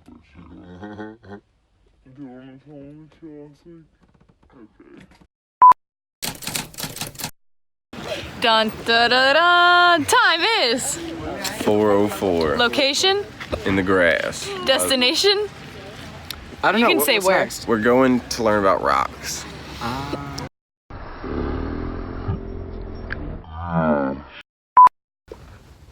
help it. Do you want to tell me, Chelsea? Okay. Dun da da da! Time is 4:04. location, In the grass. destination. I don't You know. can say what's where. Next? We're going to learn about rocks.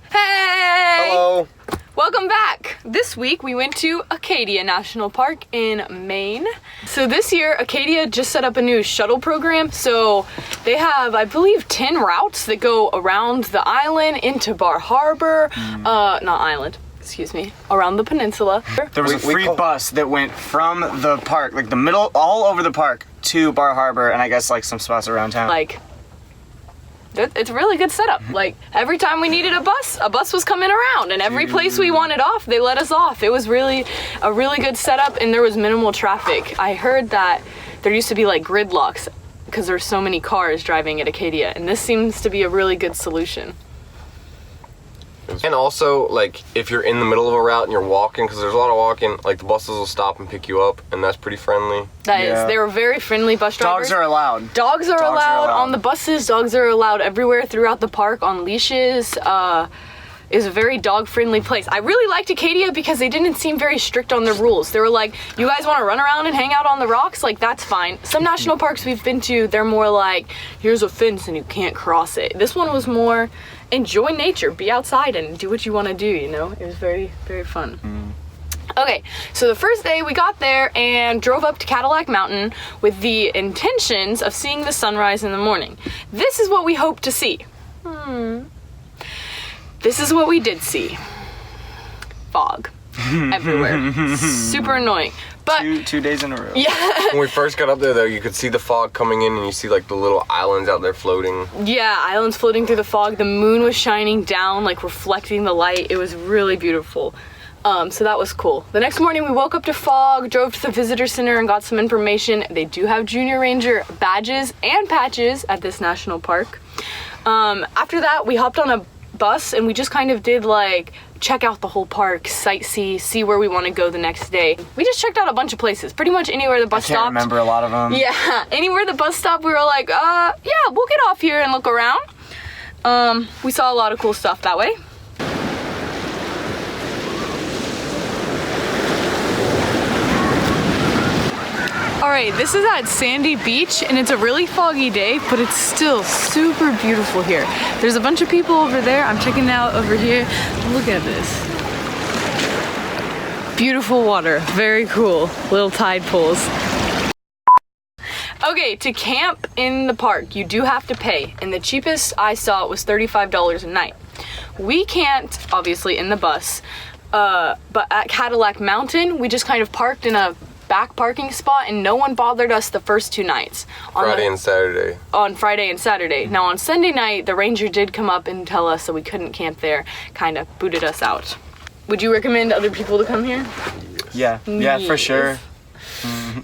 Hey! Hello. Welcome back! This week we went to Acadia National Park in Maine. So this year Acadia just set up a new shuttle program. So they have, I believe, 10 routes that go around the island into Bar Harbor. Not island, excuse me, around the peninsula. There was a free bus that went from the park, like the middle, all over the park, to Bar Harbor, and I guess like some spots around town. Like, it's a really good setup. Like, every time we needed a bus was coming around, and every place we wanted off, they let us off. It was really a really good setup, and there was minimal traffic. I heard that there used to be like gridlocks because there's so many cars driving at Acadia, and this seems to be a really good solution. And also, like, if you're in the middle of a route and you're walking, because there's a lot of walking, like, the buses will stop and pick you up, and that's pretty friendly. They were very friendly bus drivers. Dogs are allowed. Dogs are allowed on the buses. Dogs are allowed everywhere throughout the park on leashes. Is a very dog-friendly place. I really liked Acadia because they didn't seem very strict on the rules. They were like, you guys want to run around and hang out on the rocks? Like, that's fine. Some national parks we've been to, they're more like, here's a fence and you can't cross it. This one was more, enjoy nature, be outside and do what you want to do, you know? It was very, very fun. Okay, so the first day we got there and drove up to Cadillac Mountain with the intentions of seeing the sunrise in the morning. This is what we hoped to see. This is what we did see. Fog everywhere. Super annoying. But Two days in a row. yeah, When we first got up there, though, you could see the fog coming in, and you see, like, the little islands out there floating. yeah, islands floating through the fog. The moon was shining down, like reflecting the light. It was really beautiful. So that was cool. The next morning we woke up to fog, drove to the visitor center and got some information. They do have Junior Ranger badges and patches at this national park. After that, we hopped on a bus and we just kind of did like check out the whole park, sightsee, see where we want to go the next day. We just checked out a bunch of places, pretty much anywhere the bus I can't stopped. remember a lot of them. Yeah, anywhere the bus stopped, we were like, yeah, we'll get off here and look around. We saw a lot of cool stuff that way. Alright, this is at Sandy Beach and it's a really foggy day, but it's still super beautiful here. There's a bunch of people over there. I'm checking out over here. Look at this. Beautiful water, very cool. Little tide pools. Okay, to camp in the park, you do have to pay, and the cheapest I saw was $35 a night. We camped, obviously, in the bus, but at Cadillac Mountain, we just kind of parked in a back parking spot, and no one bothered us the first 2 nights. Friday and Saturday. On Friday and Saturday. Now on Sunday night, the ranger did come up and tell us that we couldn't camp there, kind of booted us out. Would you recommend other people to come here? Yeah, for sure.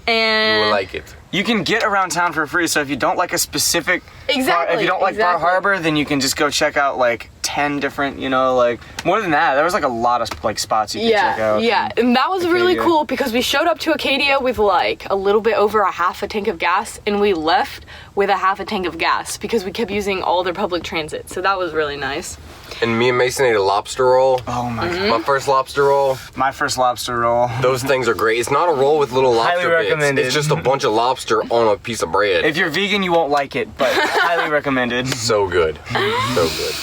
And You will like it. You can get around town for free, so if you don't like a specific Exactly, if you don't like Bar Harbor, then you can just go check out like 10 different, you know, like more than that. There was like a lot of like spots you could check out. Yeah, and that was really Acadia. cool because we showed up to Acadia with like a little bit over a half a tank of gas, and we left with a half a tank of gas because we kept using all their public transit. So that was really nice. And me and Mason ate a lobster roll. Oh my god. My first lobster roll. My first lobster roll. Those things are great. It's not a roll with little lobster Highly bits. recommended. It's just a bunch of lobster on a piece of bread. If you're vegan, you won't like it, but highly recommended. So good. So good.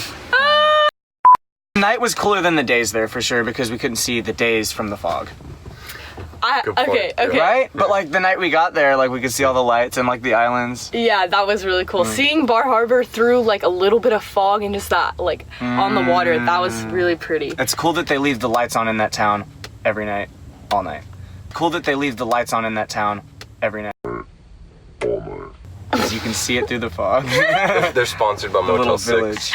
The night was cooler than the days there for sure because we couldn't see the days from the fog. Good point. Okay. Right? But like the night we got there, like we could see all the lights and like the islands. Yeah, that was really cool. Seeing Bar Harbor through like a little bit of fog and just that like on the water, that was really pretty. It's cool that they leave the lights on in that town every night, all night. Cool that they leave the lights on in that town every night. Because you can see it through the fog. They're sponsored by The little Motel 6. village.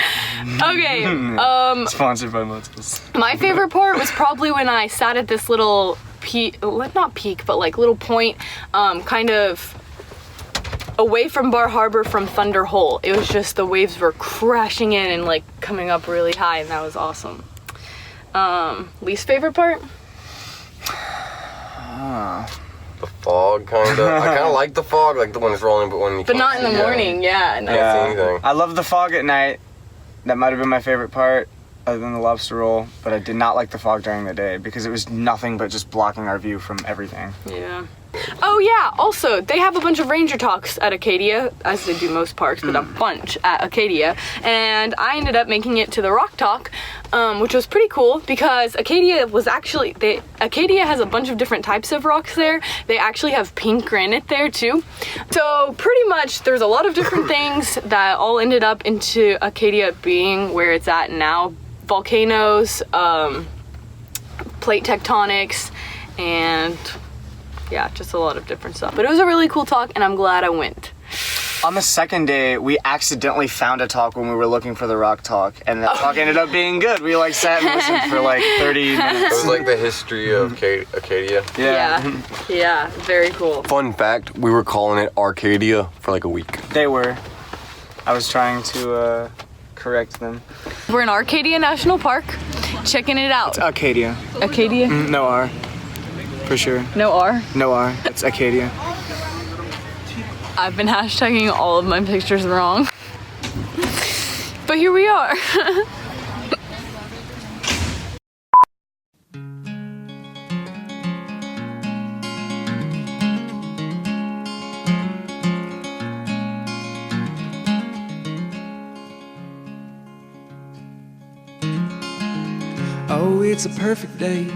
Okay, Sponsored by Motel 6. my favorite part was probably when I sat at this little not peak, but like little point, kind of away from Bar Harbor from Thunder Hole. It was just the waves were crashing in and like coming up really high, and that was awesome. Least favorite part? fog, kind of. I kind of like the fog, like the one that's rolling, but when you But can't not in the see it. morning, yeah. No. Can't see anything. I love the fog at night. That might have been my favorite part, other than the lobster roll. But I did not like the fog during the day because it was nothing but just blocking our view from everything. Yeah. Oh yeah, also, they have a bunch of ranger talks at Acadia, as they do most parks, but a bunch at Acadia. And I ended up making it to the rock talk, which was pretty cool because Acadia was actually, Acadia has a bunch of different types of rocks there. They actually have pink granite there too. So pretty much there's a lot of different things that all ended up into Acadia being where it's at now. Volcanoes, plate tectonics, and yeah, just a lot of different stuff. But it was a really cool talk, and I'm glad I went. On the second day, we accidentally found a talk when we were looking for the rock talk, and that talk ended up being good. We like sat and listened for like 30 minutes. It was like the history of Acadia. Yeah, very cool. Fun fact, we were calling it Arcadia for like a week. They were. I was trying to correct them. We're in Arcadia National Park, checking it out. It's Acadia. Acadia? No R. For sure. No R? No R. It's Acadia. I've been hashtagging all of my pictures wrong. But here we are. Oh, it's a perfect day.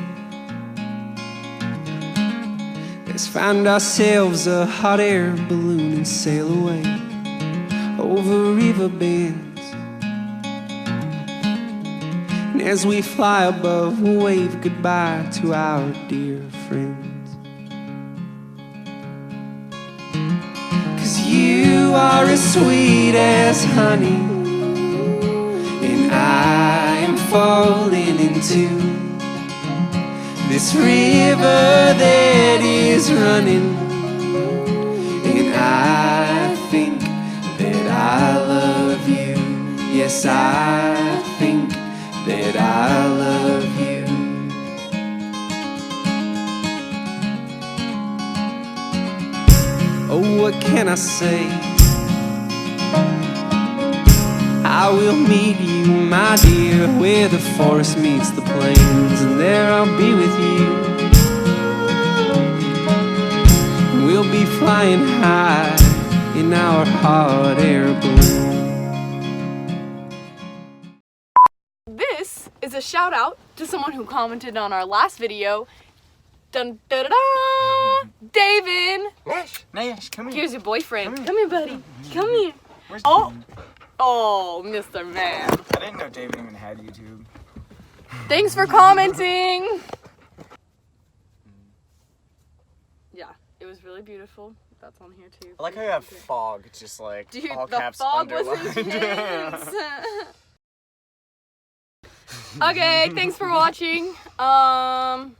Let's find ourselves a hot air balloon and sail away over river bends. And as we fly above, we'll wave goodbye to our dear friends. 'Cause you are as sweet as honey, and I am falling into this river that is running, and I think that I love you. Yes, I think that I love you. Oh, what can I say? I will meet you, my dear, where the forest meets the plains, and there I'll be with you. We'll be flying high in our hot air balloon. This is a shout out to someone who commented on our last video. Dun da da da! David! Nash, come here. Here's your boyfriend. Come here, buddy. Come here. Oh, Mr. Man. I didn't know David even had YouTube. Thanks for commenting. Yeah, it was really beautiful. That's on here too. I like how you have fog, just like Dude, all the caps fog was underlined. intense. Okay, thanks for watching. Bye.